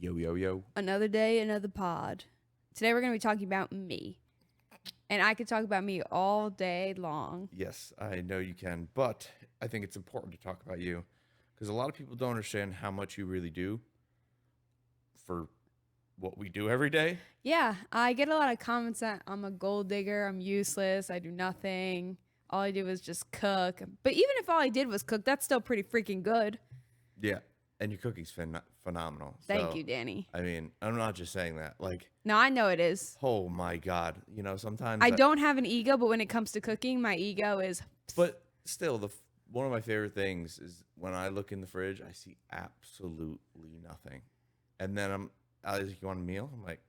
Yo, yo, yo. Another day, another pod. Today we're going to be talking about me. And I could talk about me all day long. Yes, I know you can, but I think it's important to talk about you because a lot of people don't understand how much you really do for what we do every day. Yeah, I get a lot of comments that I'm a gold digger, I'm useless, I do nothing. All I do is just cook. But even if all I did was cook, that's still pretty freaking good. Yeah, and your cooking's phenomenal. Thank So, you, Danny. I mean, I'm not just saying that. Like, No, I know it is. oh my God, sometimes I don't have an ego, but when it comes to cooking, my ego is. But still, one of my favorite things is when I look in the fridge, I see absolutely nothing, and then Alys, you want a meal? I'm like,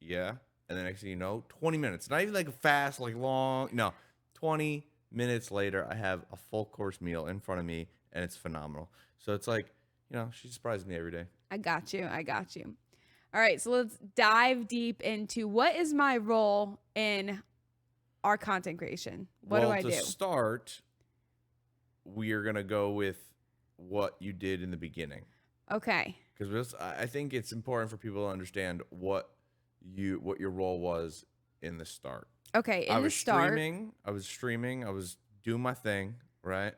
yeah. And then next thing you know, 20 minutes, not even like a fast, like long, no, 20 minutes later, I have a full course meal in front of me, and it's phenomenal. So it's like, she surprises me every day. I got you. I got you. All right, so let's dive deep into what is my role in our content creation. What do I do? To start, we are gonna go with what you did in the beginning. Okay. Because I think it's important for people to understand what your role was in the start. Okay, I was streaming. I was doing my thing, right?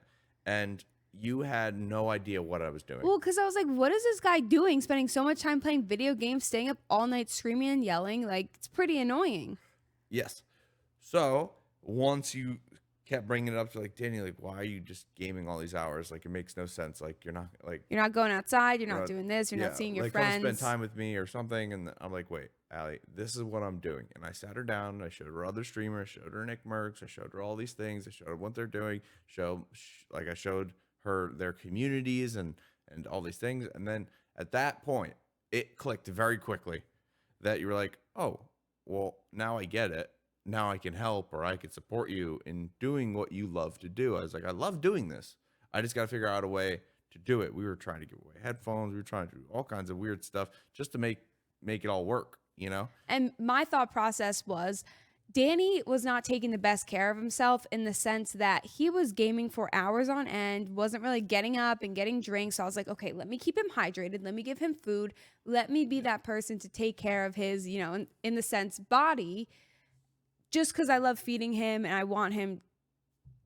And you had no idea what I was doing. Well, because I was like, what is this guy doing? Spending so much time playing video games, staying up all night screaming and yelling. Like, it's pretty annoying. Yes. So once you kept bringing it up to like, Danny, like, why are you just gaming all these hours? Like, it makes no sense. Like, you're not going outside. You're not doing this. You're not seeing your friends. Come spend time with me or something. And I'm like, wait, Aly, this is what I'm doing. And I sat her down. And I showed her other streamers. Showed her Nick Merckx. I showed her all these things. I showed her what they're doing. I showed her their communities and all these things. And then at that point, it clicked very quickly that you were like, oh, well, now I get it. Now I can help or I can support you in doing what you love to do. I was like, I love doing this. I just got to figure out a way to do it. We were trying to give away headphones. We were trying to do all kinds of weird stuff just to make it all work, And my thought process was Danny was not taking the best care of himself in the sense that he was gaming for hours on end, wasn't really getting up and getting drinks. So I was like, okay, let me keep him hydrated. Let me give him food. Let me be that person to take care of his, in the sense, body. Just because I love feeding him and I want him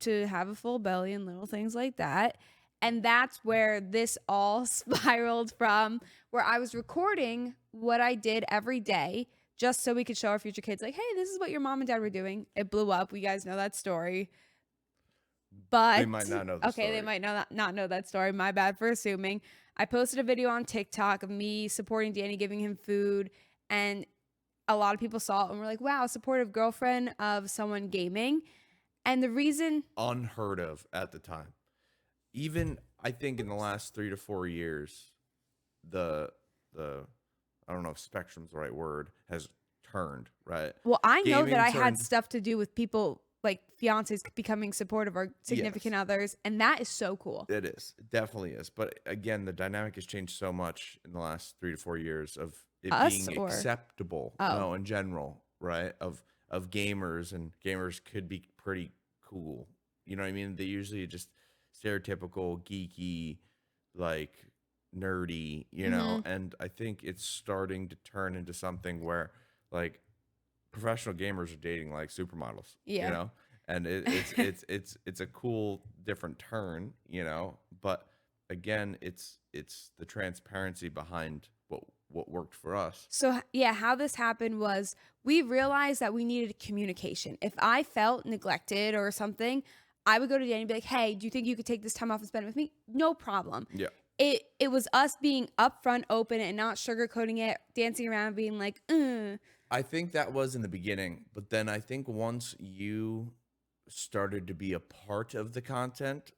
to have a full belly and little things like that. And that's where this all spiraled from, where I was recording what I did every day just so we could show our future kids, like, hey, this is what your mom and dad were doing. It blew up. You guys know that story. But they might not know the story. They might not know that story. My bad for assuming. I posted a video on TikTok of me supporting Danny, giving him food, and a lot of people saw it and were like, wow, supportive girlfriend of someone gaming. And the reason... unheard of at the time. Even, I think, in the last 3 to 4 years, the I don't know if spectrum's the right word, has turned, right? Well, I know that I had stuff to do with people, like fiancés becoming supportive or significant others, and that is so cool. It is. It definitely is. But again, the dynamic has changed so much in the last 3 to 4 years of it being acceptable, in general, right? Of gamers, and gamers could be pretty cool. You know what I mean? They usually just stereotypical, geeky, like nerdy, and I think it's starting to turn into something where like professional gamers are dating like supermodels, and it's a cool different turn, but again, it's the transparency behind what worked for us. So yeah, how this happened was we realized that we needed communication. If I felt neglected or something, I would go to Danny and be like, hey, do you think you could take this time off and spend it with me? No problem. Yeah. It was us being upfront, open, and not sugarcoating it, dancing around, being like, I think that was in the beginning, but then I think once you started to be a part of the content,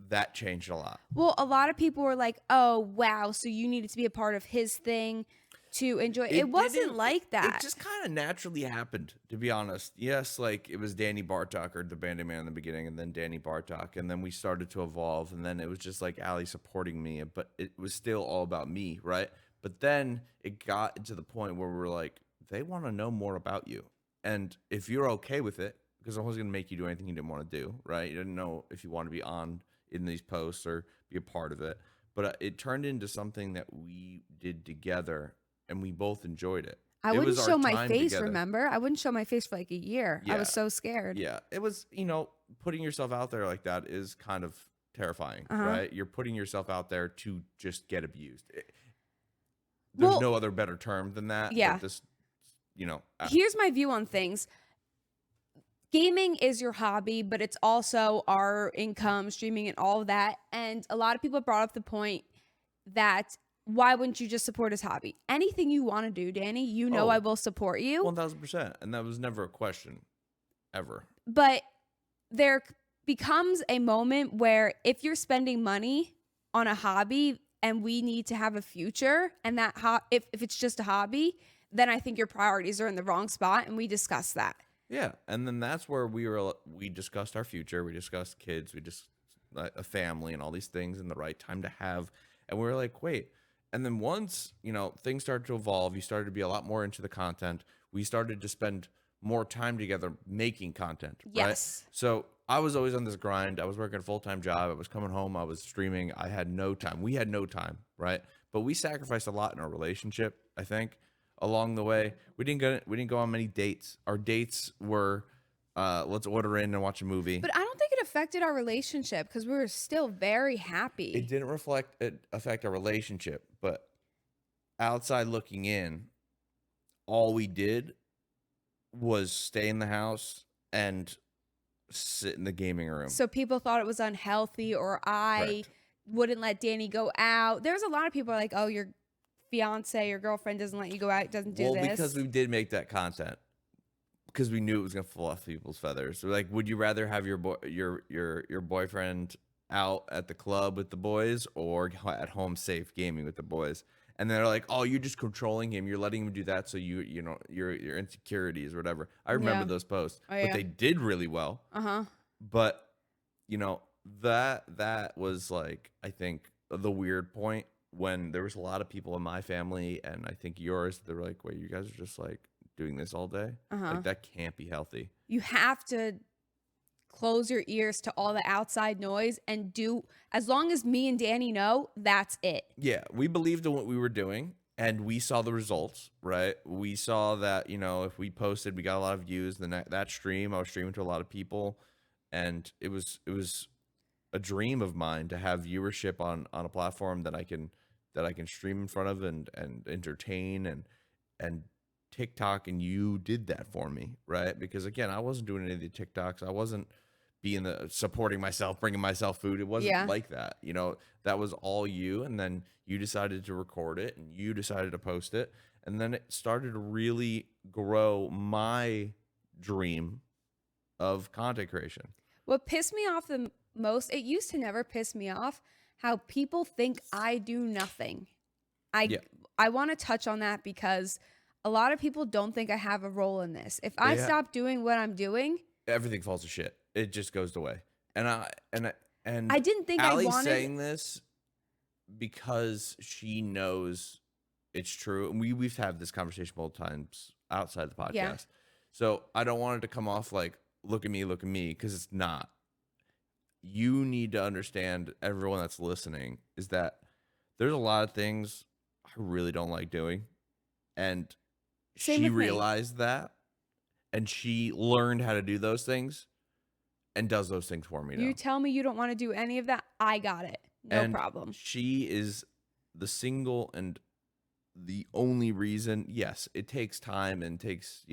that changed a lot. Well, a lot of people were like, oh, wow, so you needed to be a part of his thing to enjoy. It wasn't like that. It just kind of naturally happened, to be honest. Yes, like it was Danny Bartok or the Bandit Man in the beginning, and then Danny Bartok, and then we started to evolve, and then it was just like Aly supporting me, but it was still all about me, right? But then it got to the point where we're like, they want to know more about you, and if you're okay with it, because I wasn't going to make you do anything you didn't want to do, right? You didn't know if you want to be on in these posts or be a part of it. but it turned into something that we did together, and we both enjoyed it. I It wouldn't was our show my time face, together. remember? I wouldn't show my face for like a year. I Yeah, was so scared. yeah. It was, putting yourself out there like that is kind of terrifying, right? You're putting yourself out there to just get abused. There's no other better term than that. Yeah. But this, Here's my view on things. Gaming is your hobby, but it's also our income, streaming and all of that. And a lot of people brought up the point that why wouldn't you just support his hobby? Anything you want to do, Danny, I will support you. 1000%. And that was never a question, ever. But there becomes a moment where if you're spending money on a hobby and we need to have a future, and that if it's just a hobby, then I think your priorities are in the wrong spot, and we discussed that. Yeah, and then that's where we discussed our future, we discussed kids, we just a family and all these things and the right time to have, and we were like, wait. And then once, things started to evolve, you started to be a lot more into the content. We started to spend more time together making content, yes. Right? So I was always on this grind. I was working a full-time job. I was coming home. I was streaming. I had no time. We had no time, right? But we sacrificed a lot in our relationship, I think. Along the way, we didn't go on many dates. Our dates were, let's order in and watch a movie. But I don't think it affected our relationship because we were still very happy. It didn't affect our relationship, but outside looking in, all we did was stay in the house and sit in the gaming room. So people thought it was unhealthy, or I wouldn't let Danny go out. There's a lot of people like, oh, your fiance or girlfriend doesn't let you go out, doesn't do this. Well, because we did make that content, because we knew it was gonna fluff people's feathers. So like, would you rather have your boyfriend out at the club with the boys or at home safe gaming with the boys? And they're like, oh, you're just controlling him. You're letting him do that, so your insecurities or whatever. I remember those posts, but they did really well. But that was like, I think, the weird point when there was a lot of people in my family, and I think yours, they're like, wait, you guys are just like doing this all day? Like, that can't be healthy. You have to close your ears to all the outside noise and do, as long as me and Danny know, that's it. Yeah, we believed in what we were doing, and we saw the results, right? We saw that, if we posted, we got a lot of views. Then that stream, I was streaming to a lot of people, and it was a dream of mine to have viewership on a platform that I can stream in front of and entertain and TikTok, and you did that for me, right? Because again, I wasn't doing any of the TikToks. I wasn't supporting myself, bringing myself food. It wasn't like that. That was all you, and then you decided to record it and you decided to post it, and then it started to really grow my dream of content creation. What pissed me off the most, it used to never piss me off, how people think I do nothing. I want to touch on that because a lot of people don't think I have a role in this. If I stop doing what I'm doing, everything falls to shit. It just goes away. And I didn't think Aly's I wanted saying this because she knows it's true. And we've had this conversation multiple times outside the podcast. Yeah. So I don't want it to come off like, look at me, because it's not. You need to understand, everyone that's listening, is that there's a lot of things I really don't like doing. And she realized that, and she learned how to do those things and does those things for me now. You tell me you don't want to do any of that, I got it. No problem. She is the single and the only reason. Yes, it takes time and takes,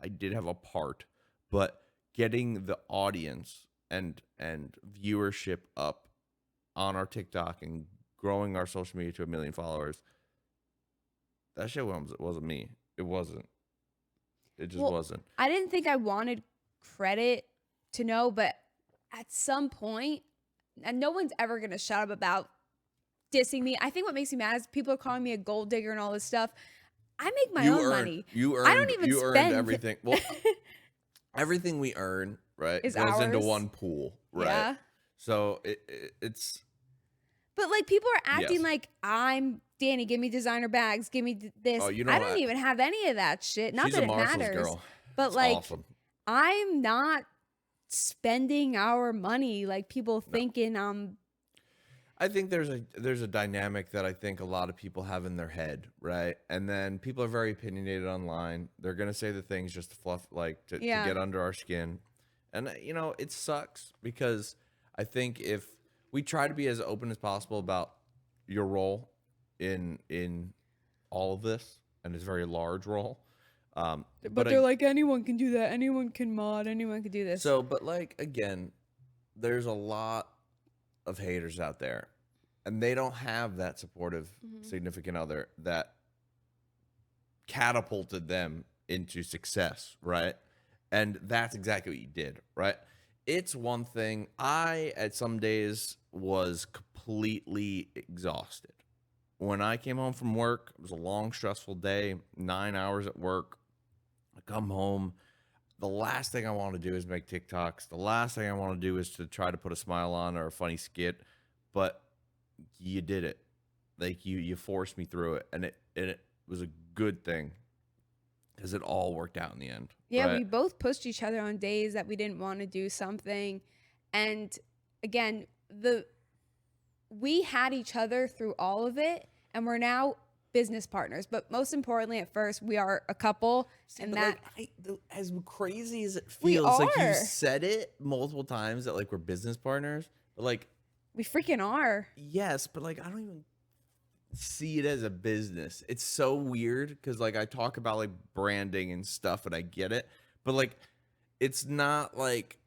I did have a part, but getting the audience and viewership up on our TikTok and growing our social media to 1 million followers, that shit wasn't me. It wasn't. It just wasn't. I didn't think I wanted credit to know, but at some point, and no one's ever going to shut up about dissing me. I think what makes me mad is people are calling me a gold digger and all this stuff. I make my own money. I don't even spend everything. Well, everything we earn, right, goes into one pool, right? Yeah. So it's. But like, people are acting like I'm Danny. Give me designer bags. Give me this. Oh, I don't even have any of that shit. Not that it matters. Girl. But it's like, awesome. I'm not spending our money like people thinking I'm. I think there's a dynamic that I think a lot of people have in their head, right? And then people are very opinionated online. They're gonna say the things just to fluff, like to Yeah. get under our skin, and it sucks because I think if we try to be as open as possible about your role in all of this, and it's a very large role. But they're like, anyone can do that. Anyone can mod. Anyone can do this. So, but like again, there's a lot of haters out there, and they don't have that supportive significant other that catapulted them into success, right? And that's exactly what you did, right? It's one thing. I, at some days, was completely exhausted. When I came home from work, it was a long, stressful day, 9 hours at work. I come home. The last thing I want to do is make TikToks. The last thing I want to do is to try to put a smile on or a funny skit. But you did it. Like you forced me through it, and it was a good thing because it all worked out in the end. Yeah, right? we both pushed each other on days that we didn't want to do something, and again, we had each other through all of it, and we're now business partners. But most importantly, at first, we are a couple, and that as crazy as it feels, like you are. said it multiple times that like we're business partners, but like we freaking are. Yes, but like I don't even see it as a business. It's so weird because like I talk about like branding and stuff, and I get it, but like it's not like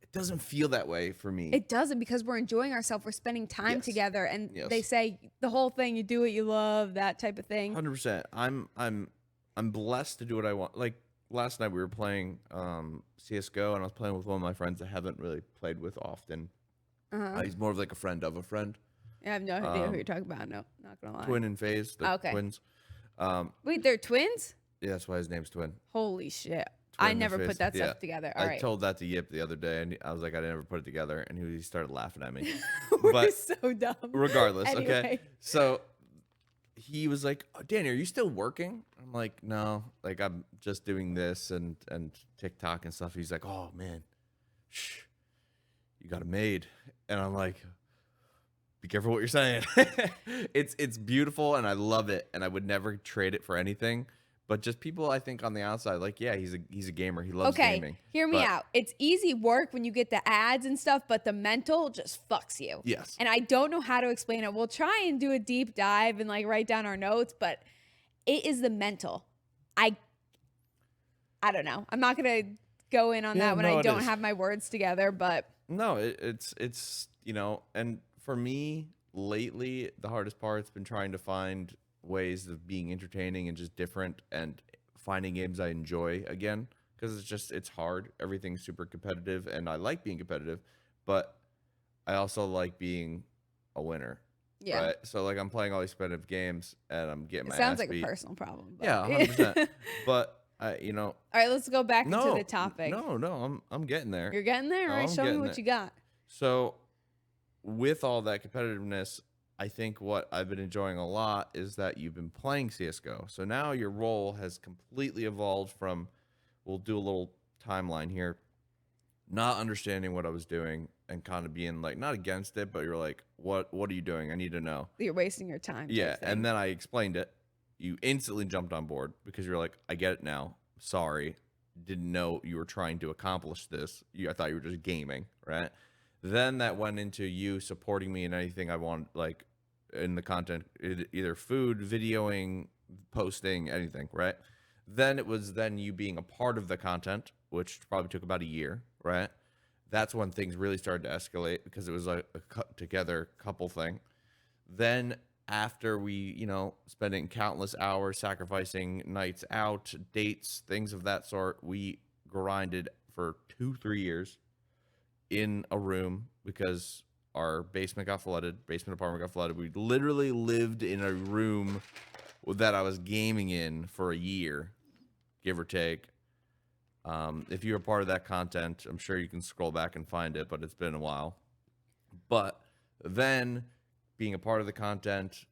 it doesn't feel that way for me. It doesn't, because we're enjoying ourselves. We're spending time together, and they say the whole thing, you do what you love, that type of thing. 100%. I'm blessed to do what I want. Like last night we were playing CS:GO, and I was playing with one of my friends I haven't really played with often. He's more of like a friend of a friend. I have no idea who you're talking about. No, not gonna lie. Twin and FaZe, the twins. Wait, they're twins? Yeah, that's why his name's Twin. Holy shit. Twin I never put that stuff together. All right. I told that to Yip the other day, and I was like, I never put it together, and he started laughing at me. We're so dumb. Regardless, Anyway. okay? So he was like, oh, Danny, are you still working? I'm like, no, like I'm just doing this and TikTok and stuff. He's like, oh, man, shh, you got a maid. And I'm like, be careful what you're saying. It's beautiful, and I love it, and I would never trade it for anything. But just people, I think, on the outside, like, yeah, he's a gamer. He loves gaming. Hear me out. It's easy work when you get the ads and stuff, but the mental just fucks you. Yes. And I don't know how to explain it. We'll try and do a deep dive and like write down our notes, but it is the mental. I don't know. I'm not gonna go in on that when I don't have my words together, but no, it's and for me lately, the hardest part's been trying to find ways of being entertaining and just different and finding games I enjoy again, because it's hard. Everything's super competitive, and I like being competitive, but I also like being a winner. Yeah. Right? So like I'm playing all these competitive games and I'm getting my ass beat. Sounds like a personal problem. But. Yeah, 100%. But all right, let's go back into the topic. No, I'm getting there. You're getting there? All right, show me what you got. So with all that competitiveness, I think what I've been enjoying a lot is that you've been playing CSGO. So now your role has completely evolved from, we'll do a little timeline here, not understanding what I was doing and kind of being like, not against it, but you're like, what are you doing? I need to know. You're wasting your time. Yeah, and then I explained it. You instantly jumped on board because you're like, I get it now. Sorry. Didn't know you were trying to accomplish this. I thought you were just gaming, right? Then that went into you supporting me in anything I want, like in the content, either food, videoing, posting, anything, right? Then it was you being a part of the content, which probably took about a year, right? That's when things really started to escalate because it was a cut together couple thing. Then after we, spending countless hours, sacrificing nights out, dates, things of that sort, we grinded for 2-3 years in a room because our basement apartment got flooded. We literally lived in a room that I was gaming in for a year, give or take. If you're a part of that content, I'm sure you can scroll back and find it, but it's been a while. But then being a part of the content,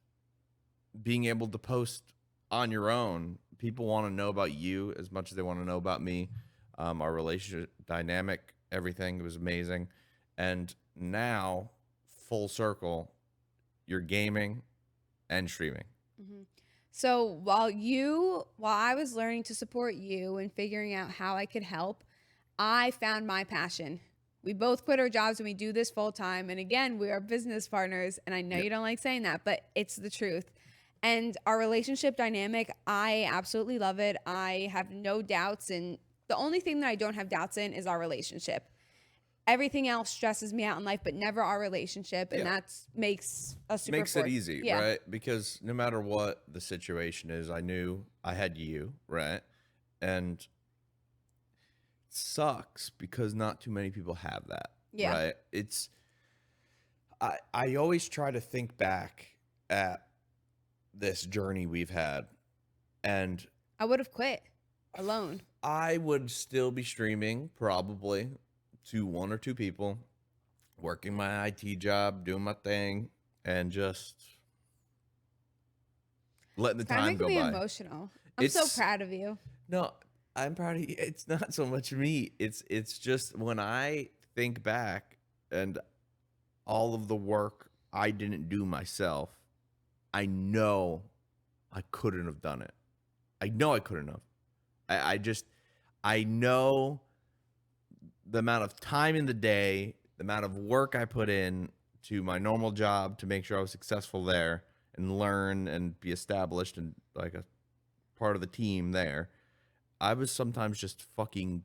being able to post on your own, people want to know about you as much as they want to know about me. Our relationship dynamic, everything was amazing. And now, full circle, you're gaming and streaming. Mm-hmm. So while I was learning to support you and figuring out how I could help, I found my passion. We both quit our jobs and we do this full time. And again, we are business partners. And I know you don't like saying that, but it's the truth. And our relationship dynamic, I absolutely love it. I have no doubts. And the only thing that I don't have doubts in is our relationship. Everything else stresses me out in life, but never our relationship. And that makes us super Makes it easy, right? Because no matter what the situation is, I knew I had you, right? And it sucks because not too many people have that, right? I always try to think back at this journey we've had, and I would have quit alone. I would still be streaming probably to 1 or 2 people, working my IT job, doing my thing, and just letting the time go by. It's making me emotional. I'm so proud of you. No, I'm proud of you. It's not so much me. It's just when I think back and all of the work I didn't do myself, I know I couldn't have done it. I know I couldn't have. I know the amount of time in the day, the amount of work I put in to my normal job to make sure I was successful there and learn and be established and like a part of the team there. I was sometimes just fucking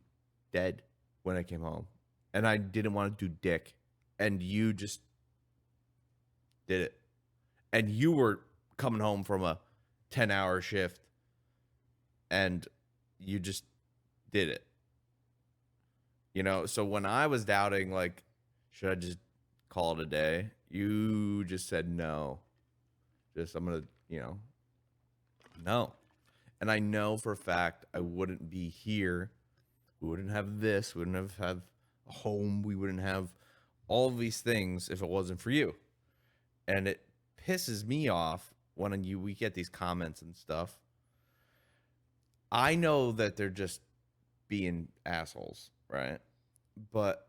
dead when I came home, and I didn't want to do dick, and you just did it. And you were coming home from a 10-hour shift, and you just did it. You know, so when I was doubting, like, should I just call it a day? You just said no. I'm going to, no. And I know for a fact I wouldn't be here. We wouldn't have this. We wouldn't have had a home. We wouldn't have all of these things if it wasn't for you. And it pisses me off when we get these comments and stuff. I know that they're just being assholes, right? But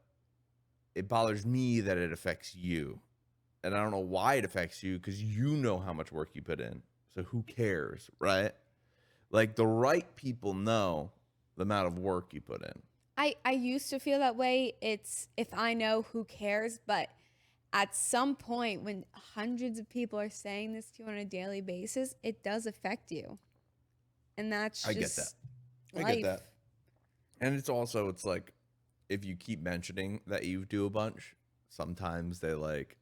it bothers me that it affects you. And I don't know why it affects you, because you know how much work you put in. So who cares, right? Like, the right people know the amount of work you put in. I used to feel that way. It's if I know, who cares? But at some point, when hundreds of people are saying this to you on a daily basis, it does affect you. And that's just I get that. I get that. And it's like, if you keep mentioning that you do a bunch, sometimes they like,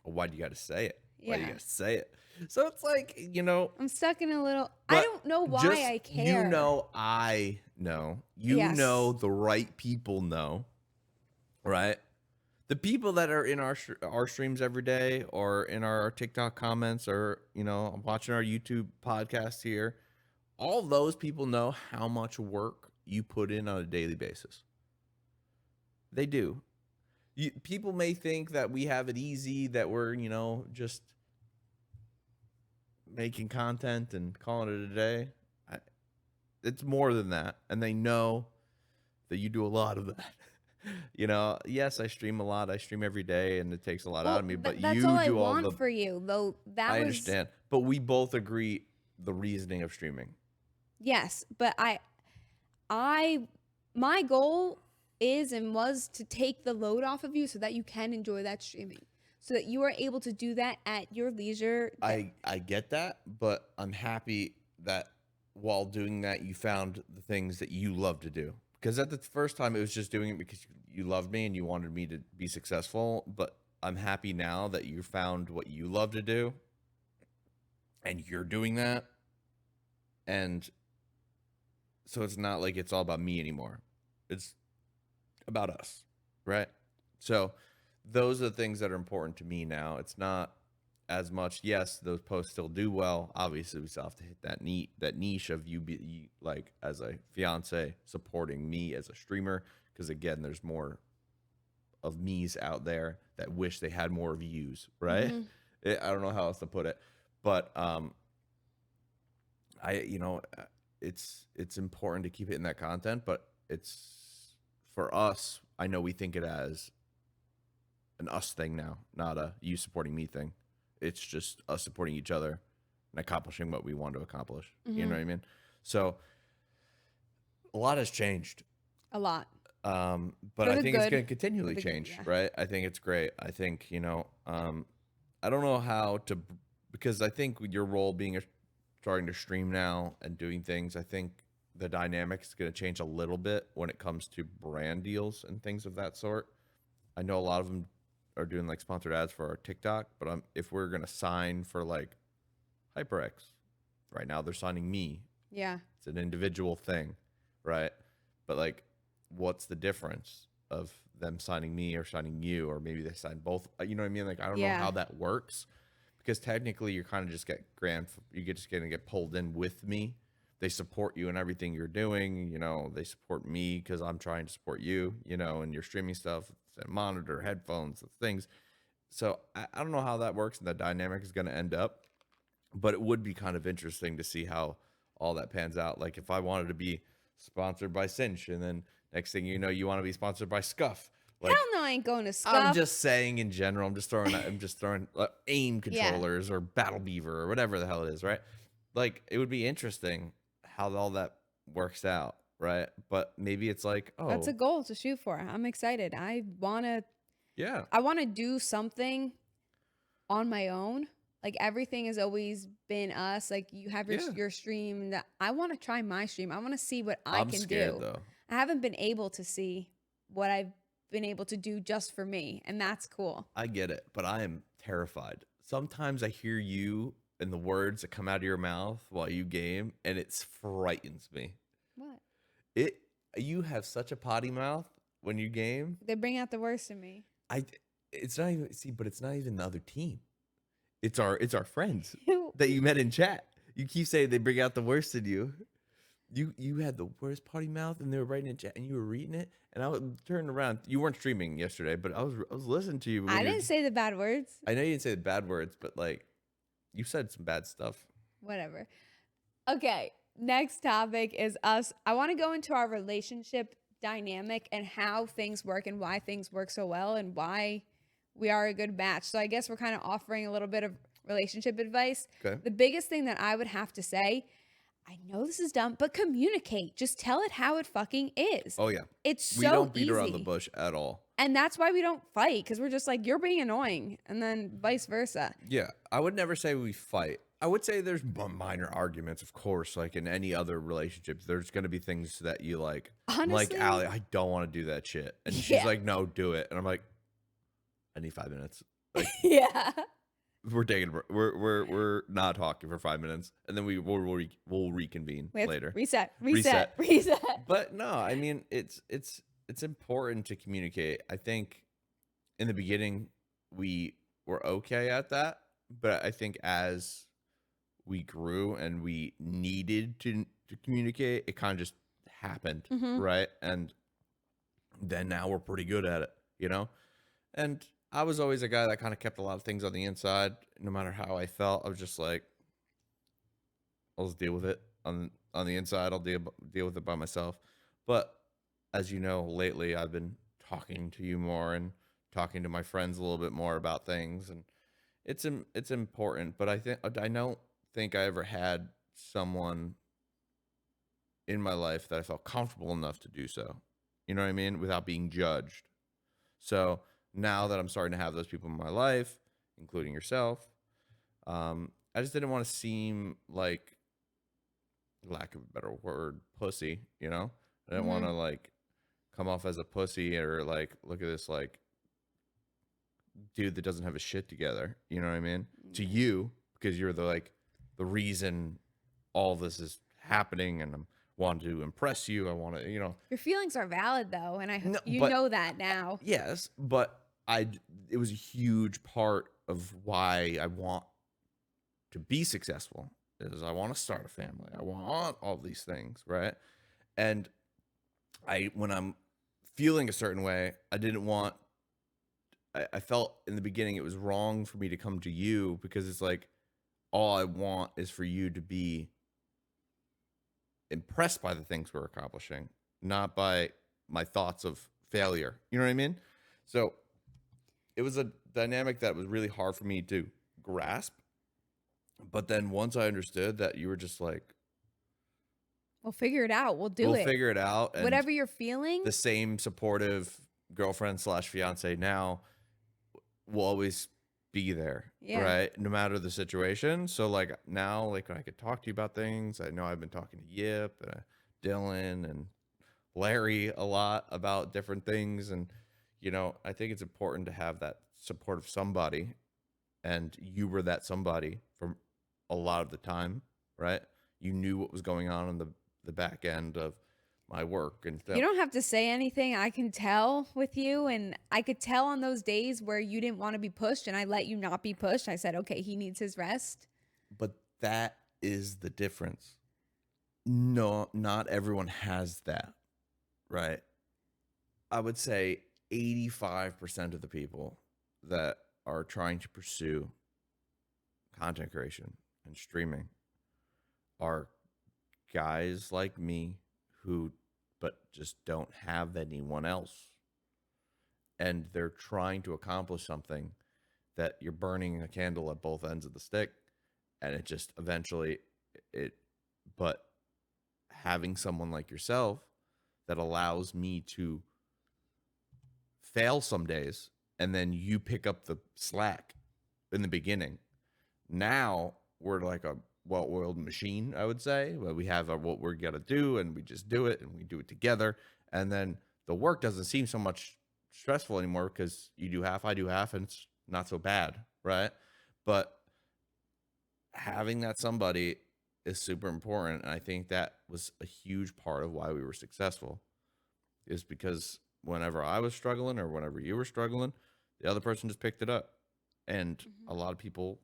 oh, why do you got to say it? Why do you got to say it? So it's like, I'm stuck in a little, I don't know why I care. I know. You know the right people know, right? The people that are in our streams every day, or in our TikTok comments, or, watching our YouTube podcast here, all those people know how much work you put in on a daily basis. They do. People may think that we have it easy, that we're, just making content and calling it a day. It's more than that. And they know that you do a lot of that. Yes, I stream a lot. I stream every day, and it takes a lot out of me. But that's you all do I all want for you, though. I understand. But we both agree the reasoning of streaming. Yes, but my goal is and was to take the load off of you so that you can enjoy that streaming, so that you are able to do that at your leisure. I get that, but I'm happy that while doing that, you found the things that you love to do. Because at the first time, it was just doing it because you loved me and you wanted me to be successful. But I'm happy now that you found what you love to do, and you're doing that. And so it's not like it's all about me anymore. It's about us, right? So those are the things that are important to me now. It's not as much, yes, those posts still do well. Obviously, we still have to hit that niche of you like, as a fiance, supporting me as a streamer. Because again, there's more of me's out there that wish they had more views, right? Mm-hmm. I don't know how else to put it, but it's important to keep hitting that content, but it's for us. I know we think it as an us thing now, not a you supporting me thing. It's just us supporting each other and accomplishing what we want to accomplish. You know what I mean? So a lot has changed. A lot. But I think it's going to continually change, right? I think it's great. I think, I don't know how to, because I think with your role being starting to stream now and doing things, I think the dynamic is going to change a little bit when it comes to brand deals and things of that sort. I know a lot of them are doing like sponsored ads for our TikTok, but if we're going to sign for like HyperX, right now they're signing me. Yeah. It's an individual thing, right? But like, what's the difference of them signing me or signing you, or maybe they sign both? You know what I mean? Like, I don't know how that works, because technically you're kind of just you're just going to get pulled in with me. They support you in everything you're doing. They support me because I'm trying to support you, and your streaming stuff, monitor, headphones, things. So I don't know how that works and the dynamic is going to end up, but it would be kind of interesting to see how all that pans out. Like if I wanted to be sponsored by Cinch, and then next thing you know, you want to be sponsored by Scuff. Like, hell no, I ain't going to Scuff. I'm just saying in general. I'm just throwing aim controllers or Battle Beaver or whatever the hell it is, right? Like it would be interesting how all that works out, right? But maybe it's like, oh, that's a goal to shoot for. I'm excited. I want to do something on my own. Like everything has always been us. Like you have your stream. That I want to try my stream. I want to see what I can do. Though. I haven't been able to see what I've been able to do just for me, and that's cool. I get it, but I am terrified. Sometimes I hear you and the words that come out of your mouth while you game, and it frightens me. What? You have such a potty mouth when you game. They bring out the worst in me. It's not even the other team. It's our friends that you met in chat. You keep saying they bring out the worst in you. You had the worst potty mouth, and they were writing in chat, and you were reading it, and I was turning around. You weren't streaming yesterday, but I was listening to you. I didn't say the bad words. I know you didn't say the bad words, but like you said some bad stuff. Whatever. Okay, next topic is us. I want to go into our relationship dynamic and how things work and why things work so well and why we are a good match. So I guess we're kind of offering a little bit of relationship advice. Okay. The biggest thing that I would have to say, I know this is dumb, but communicate. Just tell it how it fucking is. Oh, yeah. It's so easy. We don't beat around the bush at all. And that's why we don't fight, because we're just like, you're being annoying, and then vice versa. Yeah. I would never say we fight. I would say there's minor arguments, of course, like in any other relationship. There's going to be things that you like. Honestly, like, Aly, I don't want to do that shit. And she's like, no, do it. And I'm like, I need 5 minutes. Like, yeah. We're not talking for 5 minutes, and then we'll reconvene later. Reset. But no, I mean it's important to communicate. I think in the beginning we were okay at that, but I think as we grew and we needed to communicate, it kind of just happened, right? And then now we're pretty good at it, And I was always a guy that kind of kept a lot of things on the inside. No matter how I felt, I was just like, I'll just deal with it on the inside. I'll deal with it by myself. But as you know, lately I've been talking to you more and talking to my friends a little bit more about things, and it's important. But I don't think I ever had someone in my life that I felt comfortable enough to do so. You know what I mean? Without being judged. So now that I'm starting to have those people in my life, including yourself, I just didn't want to seem like, lack of a better word, pussy, I didn't want to like come off as a pussy or like, look at this like dude that doesn't have his shit together. You know what I mean? To you, because you're the reason all this is happening, and I'm wanting to impress you. I want to, Your feelings are valid though, and know that now. Yes, but it was a huge part of why I want to be successful, is I want to start a family. I want all these things, right? And when I'm feeling a certain way, I felt in the beginning it was wrong for me to come to you, because it's like, all I want is for you to be impressed by the things we're accomplishing, not by my thoughts of failure. You know what I mean? So it was a dynamic that was really hard for me to grasp. But then once I understood that you were just like, we'll figure it out. We'll do it. We'll figure it out. And whatever you're feeling. The same supportive girlfriend / fiance now will always be there. Yeah. Right. No matter the situation. So like now, like I could talk to you about things. I know I've been talking to Yip and Dylan and Larry a lot about different things. And, you know, I think it's important to have that support of somebody. And you were that somebody from a lot of the time, right? You knew what was going on in the back end of my work and stuff. You don't have to say anything. I can tell with you, and I could tell on those days where you didn't want to be pushed and I let you not be pushed. I said, okay, he needs his rest. But that is the difference. No, not everyone has that, right? I would say 85% of the people that are trying to pursue content creation and streaming are guys like me who but just don't have anyone else, and they're trying to accomplish something that you're burning a candle at both ends of the stick, and it just eventually but having someone like yourself that allows me to fail some days and then you pick up the slack in the beginning. Now we're like a well-oiled machine, I would say, where we have what we're going to do and we just do it and we do it together. And then the work doesn't seem so much stressful anymore because you do half, I do half, and it's not so bad, right? But having that somebody is super important. And I think that was a huge part of why we were successful, is because whenever I was struggling or whenever you were struggling, the other person just picked it up. And a lot of people,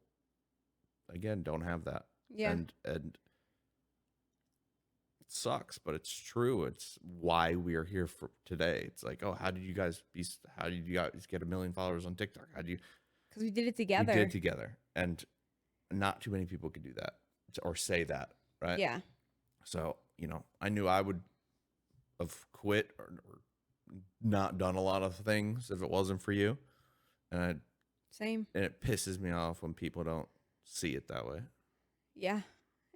again, don't have that. Yeah. And it sucks, but it's true. It's why we are here for today. It's like, oh, how did you guys get 1 million followers on TikTok? Because we did it together. We did it together. And not too many people could do that or say that, right? Yeah. So, you know, I knew I would have quit or not done a lot of things if it wasn't for you. And Same. And it pisses me off when people don't see it that way. Yeah.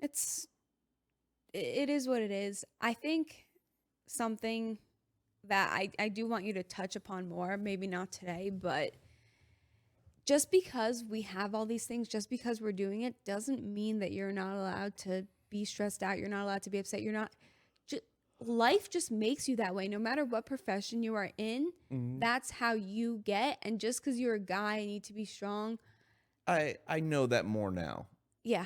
It is what it is. I think something that I do want you to touch upon more, maybe not today, but just because we have all these things, just because we're doing it, doesn't mean that you're not allowed to be stressed out. You're not allowed to be upset. Life just makes you that way. No matter what profession you are in, that's how you get. And just because you're a guy and need to be strong. I know that more now. Yeah.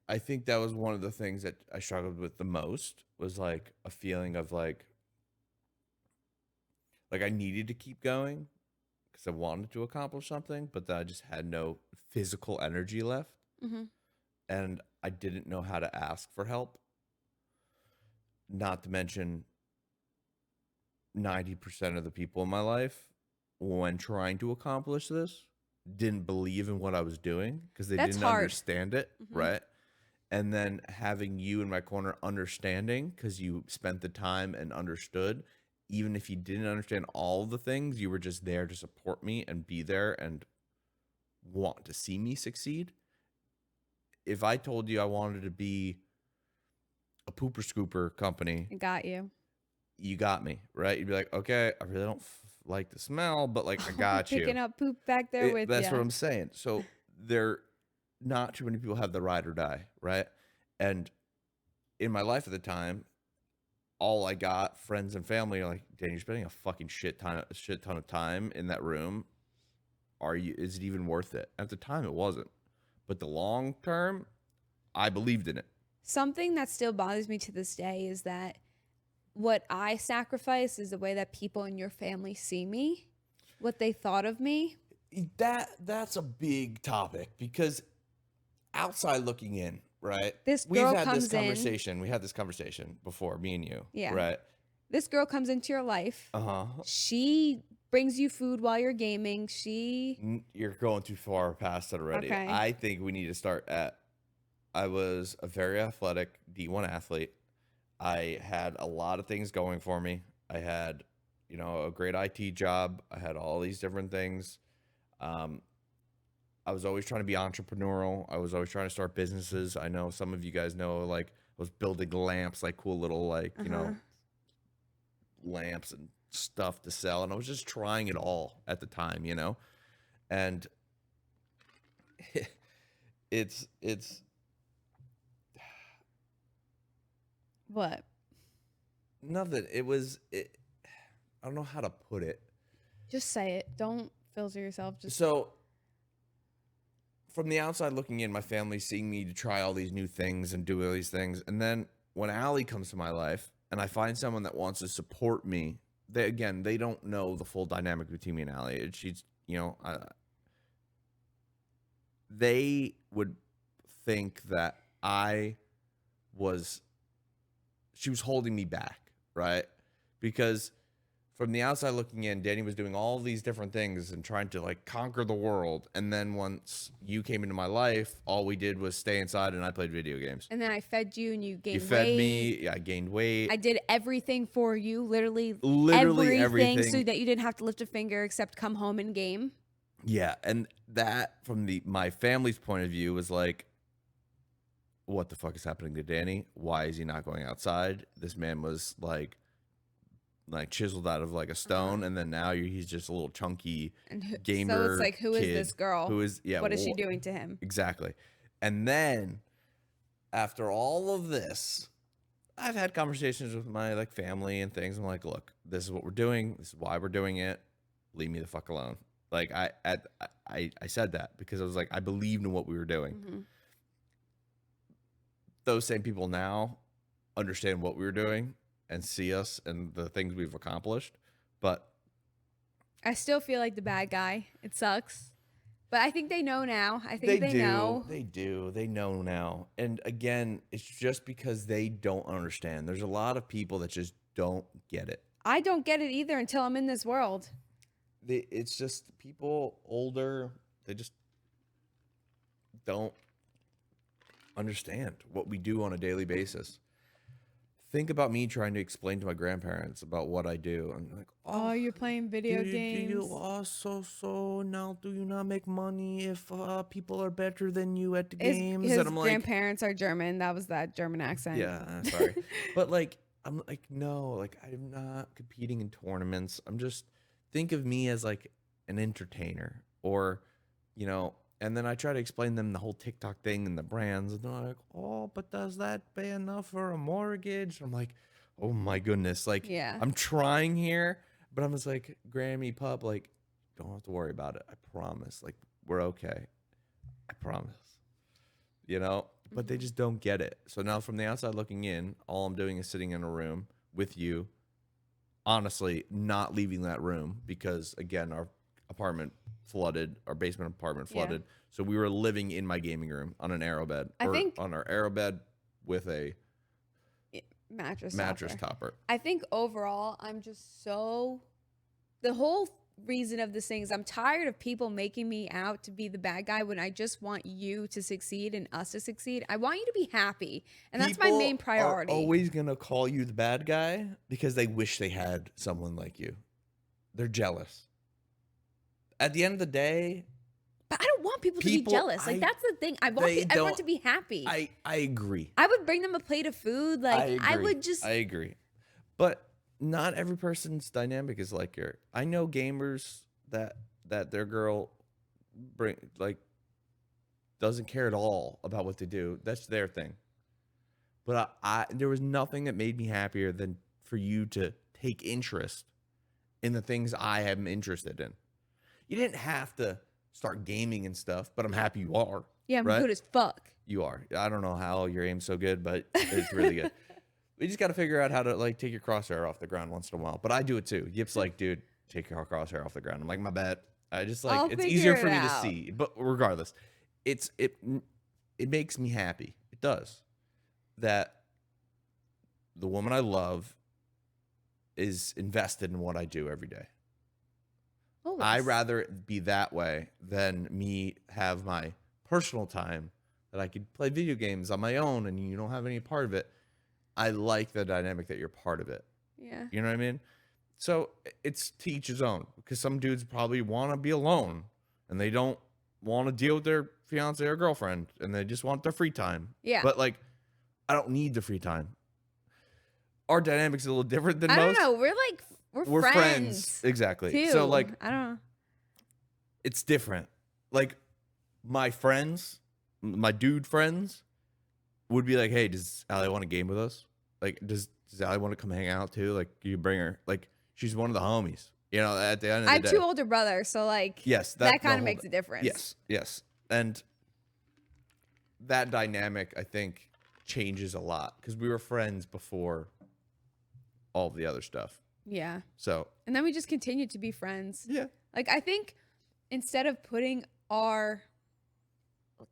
I think that was one of the things that I struggled with the most, was like a feeling of like I needed to keep going because I wanted to accomplish something, but then I just had no physical energy left. And I didn't know how to ask for help. Not to mention 90% of the people in my life, when trying to accomplish this, didn't believe in what I was doing because they didn't understand it, right? And then having you in my corner understanding, because you spent the time and understood, even if you didn't understand all the things, you were just there to support me and be there and want to see me succeed. If I told you I wanted to be a pooper scooper company, I got you. You got me, right? You'd be like, okay, I really don't like the smell, but like, I got you. Picking up poop back there with you. That's what I'm saying. So not too many people have the ride or die, right? And in my life at the time, all I got, friends and family, are like, Danny, you're spending a fucking shit ton of time in that room. Is it even worth it? At the time, it wasn't. But the long term, I believed in it. Something that still bothers me to this day is that what I sacrifice is the way that people in your family see me, what they thought of me. That's a big topic, because outside looking in, right? We had this conversation before, me and you. Yeah. Right. This girl comes into your life. She brings you food while you're gaming. You're going too far past it already. Okay. I think we need to start I was a very athletic D1 athlete. I had a lot of things going for me. I had, a great IT job. I had all these different things. I was always trying to be entrepreneurial. I was always trying to start businesses. I know some of you guys know, like, I was building lamps, like cool little, like, you know, lamps and stuff to sell. And I was just trying it all at the time, you know? And it's what? nothing. I don't know how to put it. Just say it. Don't filter yourself. So from the outside looking in, my family's seeing me to try all these new things and do all these things. And then when Aly comes to my life and I find someone that wants to support me, they don't know the full dynamic between me and Aly. She's, you know, they would think that she was holding me back, right? Because from the outside looking in, Danny was doing all these different things and trying to like conquer the world. And then once you came into my life, all we did was stay inside and I played video games. And then I fed you and you gained weight. You fed me. I gained weight. I did everything for you, literally everything, so that you didn't have to lift a finger except come home and game. Yeah. And that from my family's point of view was like, what the fuck is happening to Danny? Why is he not going outside? This man was like chiseled out of like a stone, and then now he's just a little chunky gamer. So it's like, who is this girl? What is she doing to him? Exactly. And then after all of this, I've had conversations with my like family and things. I'm like, look, this is what we're doing. This is why we're doing it. Leave me the fuck alone. Like I said that because I was like, I believed in what we were doing. Mm-hmm. Those same people now understand what we were doing and see us and the things we've accomplished. But I still feel like the bad guy. It sucks. But I think they know now. I think they know. They do. They know now. And again, it's just because they don't understand. There's a lot of people that just don't get it. I don't get it either until I'm in this world. It's just people older, they just don't understand what we do on a daily basis. Think about me trying to explain to my grandparents about what I do. I'm like, oh, you're playing video games. So now do you not make money if people are better than you at the games? His grandparents are German. That was that German accent. Yeah, sorry. But like, I'm like, no, like I'm not competing in tournaments. I'm just, think of me as like an entertainer, or, you know. And then I try to explain them the whole TikTok thing and the brands. And they're like, oh, but does that pay enough for a mortgage? I'm like, oh, my goodness. Like, yeah. I'm trying here. But I'm just like, Grammy, pup, like, don't have to worry about it. I promise. Like, we're okay. I promise. You know? But they just don't get it. So now from the outside looking in, all I'm doing is sitting in a room with you. Honestly, not leaving that room because, again, our apartment flooded, our basement apartment flooded. Yeah. So we were living in my gaming room on an arrow bed. On our arrow bed with a mattress topper. I think overall, I'm just the whole reason of this thing is I'm tired of people making me out to be the bad guy when I just want you to succeed and us to succeed. I want you to be happy. And that's my main priority. Are always going to call you the bad guy because they wish they had someone like you. They're jealous. At the end of the day, but I don't want people to be jealous. Like, that's the thing. I want to be happy. I agree. I would bring them a plate of food. Like, I agree. But not every person's dynamic is like your. I know gamers that their girl doesn't care at all about what they do. That's their thing. But there was nothing that made me happier than for you to take interest in the things I am interested in. You didn't have to start gaming and stuff, but I'm happy you are. Yeah, I'm good as fuck. You are. I don't know how your aim's so good, but it's really good. We just got to figure out how to like take your crosshair off the ground once in a while. But I do it too. Yip's like, dude, take your crosshair off the ground. I'm like, my bad. I just like, it's easier for me to see. But regardless, it makes me happy. It does. That the woman I love is invested in what I do every day. Always. I'd rather it be that way than me have my personal time that I could play video games on my own and you don't have any part of it. I like the dynamic that you're part of it. Yeah. You know what I mean? So it's to each his own, because some dudes probably want to be alone and they don't want to deal with their fiance or girlfriend and they just want their free time. Yeah. But like, I don't need the free time. Our dynamic's a little different than most. I don't know. We're friends. Exactly. Too. So like, I don't know. It's different. Like my friends, my dude friends would be like, hey, does Aly want to game with us? Like, does Aly want to come hang out too? Like, you bring her. Like, she's one of the homies. You know, at the end of the day. I have 2 older brothers, so like, yes, that kind of makes a difference. Yes. And that dynamic, I think, changes a lot because we were friends before all of the other stuff. Yeah. So. And then we just continued to be friends. Yeah. Like, I think instead of putting our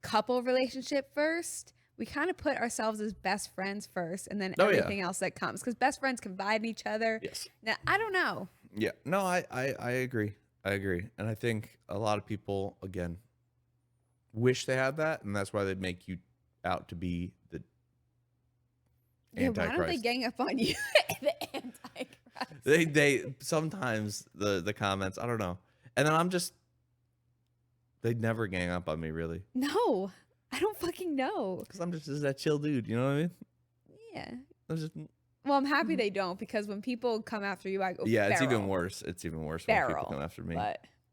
couple relationship first, we kind of put ourselves as best friends first and then everything else that comes. Because best friends confide in each other. Yes. Now, I don't know. Yeah. No, I agree. I agree. And I think a lot of people, again, wish they had that. And that's why they make you out to be the Antichrist. Why don't they gang up on you? The Antichrist. They sometimes the comments, I don't know. And then I'm just, they'd never gang up on me, really. No, I don't fucking know. Because I'm just that chill dude, you know what I mean? Yeah. Well, I'm happy they don't, because when people come after you, I go, yeah, feral. It's even worse. It's even worse when people come after me.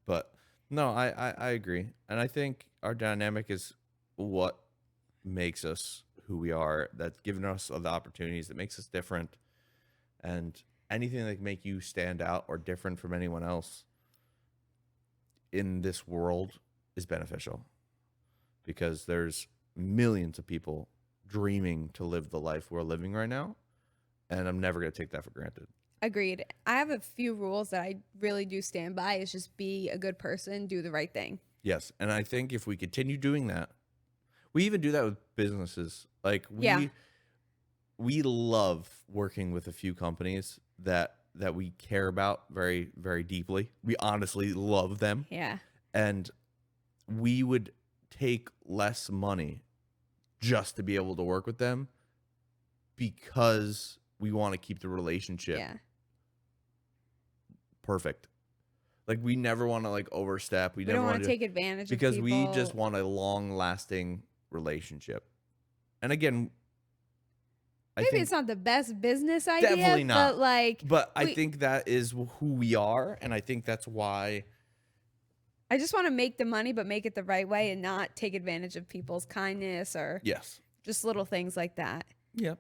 But no, I agree. And I think our dynamic is what makes us who we are, that's given us the opportunities, that makes us different. And anything that can make you stand out or different from anyone else in this world is beneficial, because there's millions of people dreaming to live the life we're living right now, and I'm never going to take that for granted. Agreed. I have a few rules that I really do stand by. Is just be a good person, do the right thing. Yes, and I think if we continue doing that, we even do that with businesses. Like we love working with a few companies that we care about very, very deeply. We honestly love them. Yeah. And we would take less money just to be able to work with them, because we want to keep the relationship perfect. Like, we never want to like overstep. We never don't want to take advantage of because people. we just want a long-lasting relationship. And again, maybe it's not the best business idea. Definitely not. But like, I think that is who we are, and I think that's why. I just want to make the money, but make it the right way and not take advantage of people's kindness or just little things like that. Yeah,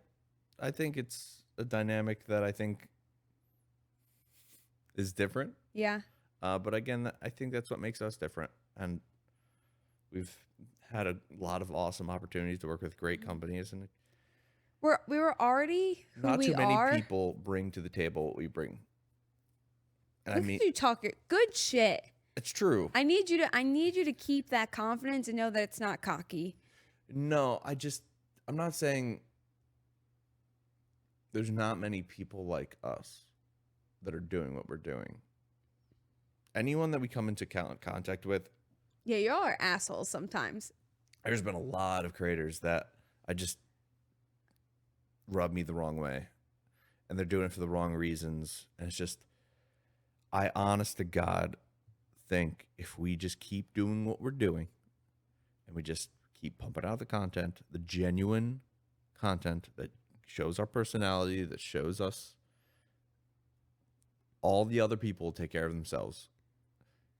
I think it's a dynamic that I think is different. Yeah. But again, I think that's what makes us different, and we've had a lot of awesome opportunities to work with great companies, and we were already who not we too many are. people bring to the table what we bring. And Look at you talking good shit. It's true. I need you to keep that confidence and know that it's not cocky. No, I'm not saying there's not many people like us that are doing what we're doing. Anyone that we come into contact with. Yeah, y'all are assholes sometimes. There's been a lot of creators that I just rub me the wrong way, and they're doing it for the wrong reasons. And it's just, I honest to God think if we just keep doing what we're doing and we just keep pumping out the content, the genuine content that shows our personality, that shows us, all the other people will take care of themselves.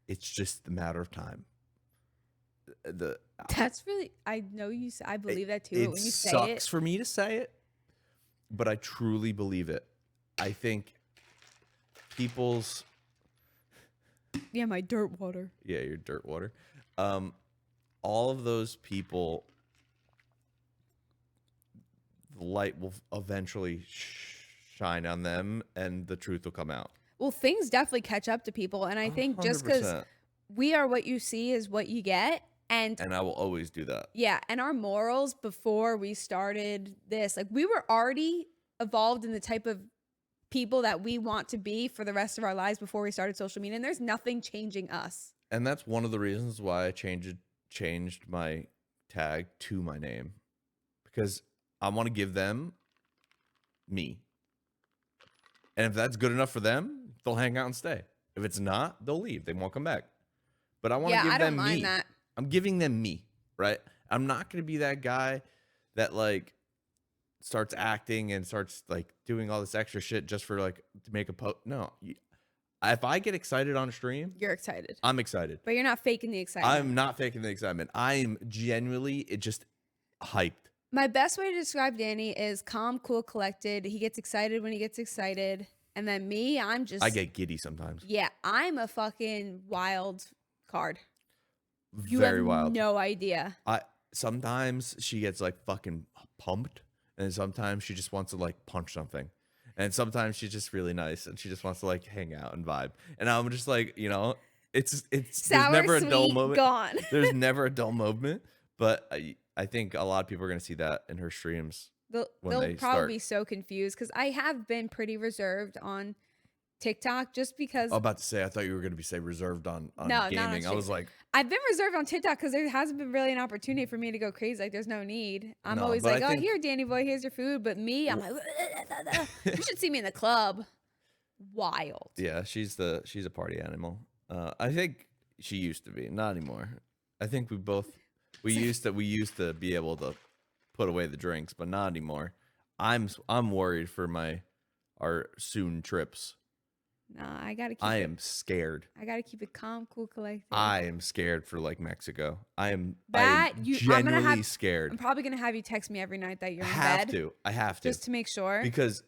It's just a matter of time. That's really, I know you, I believe that too. It when you say sucks for me to say it, but I truly believe it. I think people's... Yeah, my dirt water. Yeah, your dirt water. All of those people, the light will eventually shine on them, and the truth will come out. Well, things definitely catch up to people, and I think 100%. Just because we are what you see is what you get, and I will always do that. Yeah, and our morals before we started this, like, we were already evolved in the type of people that we want to be for the rest of our lives before we started social media, and there's nothing changing us. And that's one of the reasons why I changed my tag to my name, because I want to give them me. And if that's good enough for them, they'll hang out and stay. If it's not, they'll leave. They won't come back. But I want to give them me. That. I'm giving them me, right? I'm not going to be that guy that like starts acting and starts like doing all this extra shit just for like to make a post. No, if I get excited on stream, you're excited. I'm excited. But you're not faking the excitement. I'm not faking the excitement. I am genuinely just hyped. My best way to describe Danny is calm, cool, collected. He gets excited when he gets excited. And then me, I get giddy sometimes. Yeah, I'm a fucking wild card. Very wild. No idea. Sometimes she gets like fucking pumped, and sometimes she just wants to like punch something. And sometimes she's just really nice and she just wants to like hang out and vibe. And I'm just like, you know, it's sour, there's never sweet, a dull moment. Gone. There's never a dull moment. But I think a lot of people are going to see that in her streams. They'll probably be so confused because I have been pretty reserved on TikTok just because. I'm about to say, I thought you were going to say reserved on no, gaming. I was like. I've been reserved on TikTok because there hasn't been really an opportunity for me to go crazy. Like, there's no need. I'm always like, oh, here, Danny boy, here's your food. But me, I'm like, you should see me in the club. Wild. Yeah, she's a party animal. I think she used to be, not anymore. I think we used to be able to put away the drinks, but not anymore. I'm worried for our soon trips. Nah, I am scared. I gotta keep it calm, cool, collected. I am scared for like Mexico. I'm genuinely scared. I'm probably gonna have you text me every night that you're in bed. I have to. Just to make sure. Because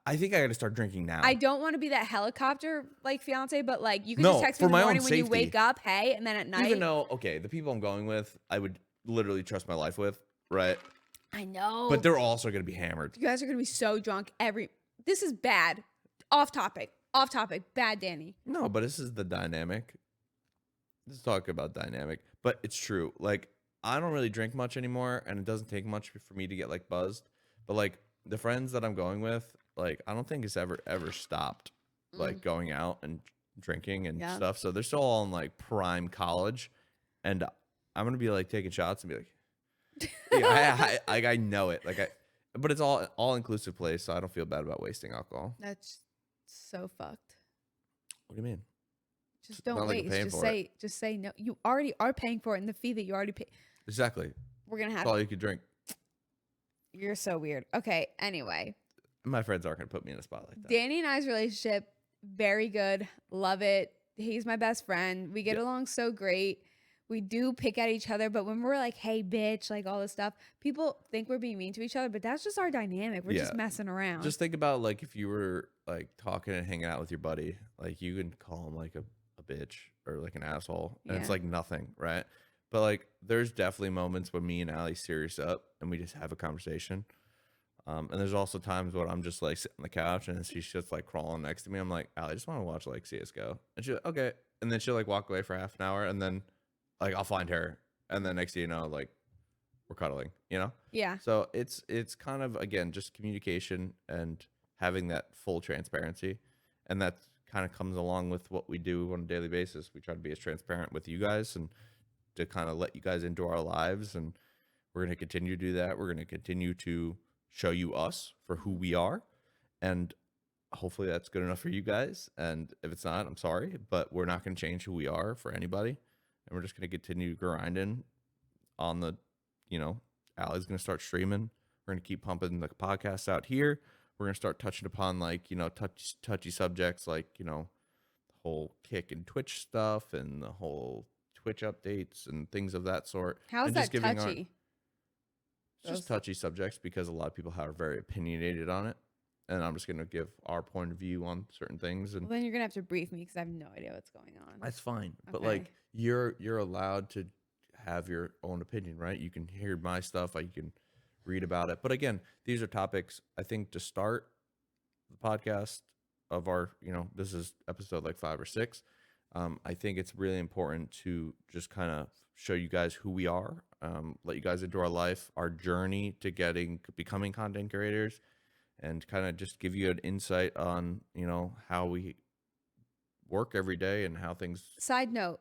I think I gotta start drinking now. I don't want to be that helicopter like fiance, but like you can just text me in the morning when you wake up, hey, and then at night. Even though, okay, the people I'm going with, I would literally trust my life with, right? I know. But they're also gonna be hammered. You guys are gonna be so drunk this is bad. Off topic, bad Danny. No, but this is the dynamic. Let's talk about dynamic. But it's true. Like, I don't really drink much anymore, and it doesn't take much for me to get like buzzed. But like the friends that I'm going with, like I don't think it's ever stopped like going out and drinking and stuff. So they're still all in like prime college, and I'm gonna be like taking shots and be like, yeah, I know it. But it's all inclusive place, so I don't feel bad about wasting alcohol. That's so fucked. What do you mean? Just don't waste. Just say no. You already are paying for it in the fee that you already paid. Exactly. We're gonna have That's all you could drink. You're so weird. Okay. Anyway, my friends aren't gonna put me in a spot like that. Danny and I's relationship, very good. Love it. He's my best friend. We get along so great. We do pick at each other, but when we're like, hey, bitch, like all this stuff, people think we're being mean to each other, but that's just our dynamic. We're just messing around. Just think about like if you were like talking and hanging out with your buddy, like you can call him like a bitch or like an asshole, and it's like nothing, right? But like there's definitely moments when me and Aly serious up and we just have a conversation. And there's also times when I'm just like sitting on the couch and she's just like crawling next to me. I'm like, Aly, I just want to watch like CSGO. And she's like, okay. And then she'll like walk away for half an hour, and then like I'll find her, and then next thing you know, like we're cuddling, you know? Yeah. So it's kind of, again, just communication and having that full transparency. And that kind of comes along with what we do on a daily basis. We try to be as transparent with you guys and to kind of let you guys into our lives. And we're going to continue to do that. We're going to continue to show you us for who we are. And hopefully that's good enough for you guys. And if it's not, I'm sorry, but we're not going to change who we are for anybody. And we're just going to continue grinding on the, you know, Aly's going to start streaming. We're going to keep pumping the podcast out here. We're going to start touching upon like, you know, touchy subjects like, you know, the whole Kick and Twitch stuff and the whole Twitch updates and things of that sort. How's that touchy? Just touchy subjects because a lot of people are very opinionated on it. And I'm just going to give our point of view on certain things. And well, then you're going to have to brief me because I have no idea what's going on. That's fine. Okay. But like you're allowed to have your own opinion, right? You can hear my stuff. You can read about it. But again, these are topics, I think, to start the podcast of our, you know, this is episode like 5 or 6. I think it's really important to just kind of show you guys who we are, let you guys into our life, our journey to becoming content creators, and kind of just give you an insight on, you know, how we work every day and how things. Side note,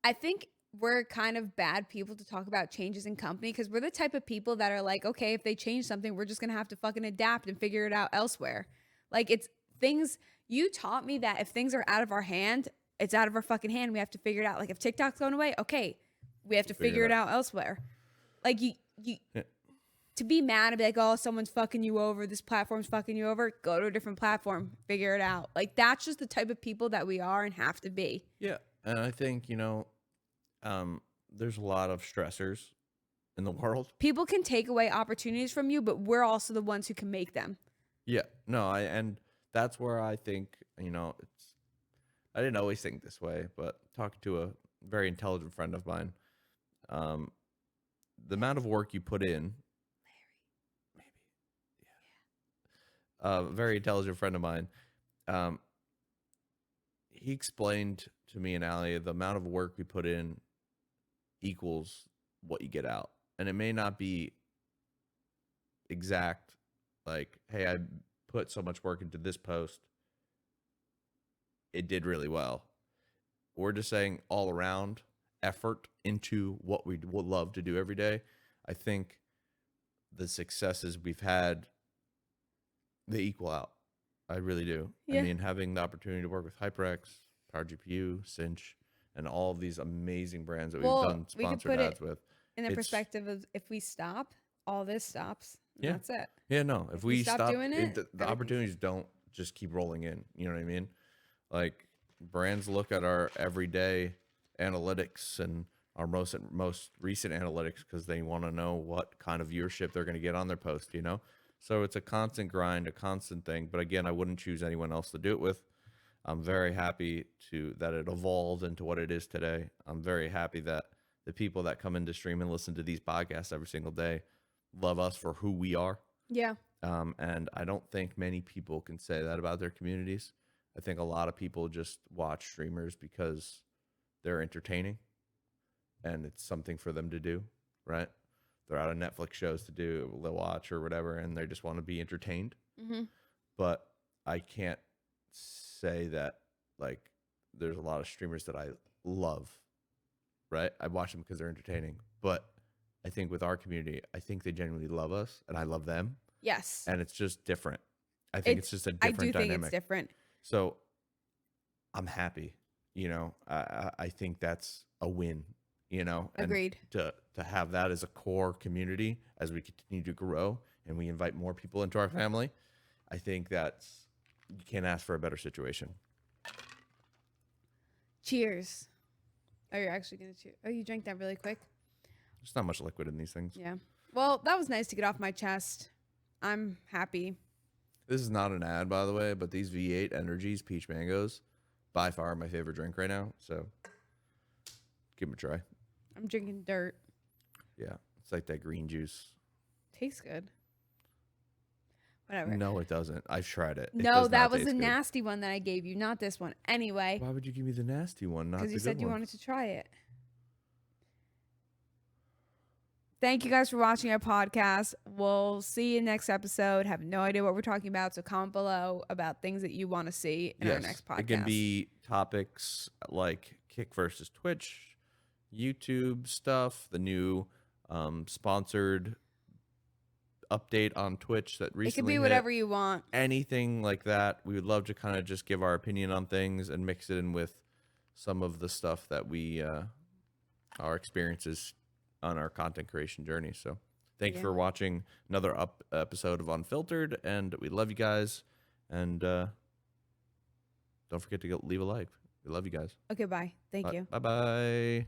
I think we're kind of bad people to talk about changes in company because we're the type of people that are like, okay, if they change something, we're just going to have to fucking adapt and figure it out elsewhere. Like it's things you taught me that if things are out of our hand, it's out of our fucking hand. We have to figure it out. Like if TikTok's going away, okay, we have to figure it out elsewhere. Like you to be mad and be like, oh, someone's fucking you over, this platform's fucking you over, go to a different platform, figure it out. Like that's just the type of people that we are and have to be. Yeah. And I think, there's a lot of stressors in the world. People can take away opportunities from you, but we're also the ones who can make them. Yeah. No, and that's where I think, I didn't always think this way, but talking to a very intelligent friend of mine, the amount of work you put in, a very intelligent friend of mine, he explained to me and Aly the amount of work we put in equals what you get out. And it may not be exact, like, hey, I put so much work into this post, it did really well. We're just saying all around effort into what we would love to do every day. I think the successes we've had, they equal out. I really do. Yeah. I mean, having the opportunity to work with HyperX, Power GPU, Cinch, and all of these amazing brands that we've done sponsored ads with. In the perspective of if we stop, all this stops. Yeah. That's it. Yeah, no. If we stop doing it, the opportunities don't just keep rolling in. You know what I mean? Like brands look at our everyday analytics and our most recent analytics because they want to know what kind of viewership they're going to get on their post, So it's a constant grind, a constant thing. But again, I wouldn't choose anyone else to do it with. I'm very happy that it evolved into what it is today. I'm very happy that the people that come into stream and listen to these podcasts every single day love us for who we are. Yeah. And I don't think many people can say that about their communities. I think a lot of people just watch streamers because they're entertaining and it's something for them to do, right? They're out of Netflix shows to do, they'll watch or whatever, and they just want to be entertained. Mm-hmm. But I can't say that, like, there's a lot of streamers that I love, right? I watch them because they're entertaining. But I think with our community, I think they genuinely love us, and I love them. Yes. And it's just different. I think it's just a different dynamic. I do think it's different. So I'm happy, I think that's a win, and agreed. To have that as a core community as we continue to grow and we invite more people into our family, I think you can't ask for a better situation. Cheers. Oh, you're actually going to cheers. Oh, you drank that really quick? There's not much liquid in these things. Yeah. Well, that was nice to get off my chest. I'm happy. This is not an ad, by the way, but these V8 Energies Peach Mangoes, by far my favorite drink right now. So give them a try. I'm drinking dirt. Yeah. It's like that green juice. Tastes good. Whatever. No, it doesn't. I've tried it. No, that was the nasty one that I gave you, not this one. Anyway. Why would you give me the nasty one? Because you said you wanted to try it. Thank you guys for watching our podcast. We'll see you next episode. Have no idea what we're talking about, so comment below about things that you want to see in our next podcast. It can be topics like Kick versus Twitch, YouTube stuff, the new sponsored update on Twitch that recently it could be whatever you want. Anything like that. We would love to kind of just give our opinion on things and mix it in with some of the stuff that we our experiences on our content creation journey. So thank you for watching another episode of Unfiltered, and we love you guys, and don't forget to leave a like. We love you guys. Okay, bye. Thank you. Bye-bye.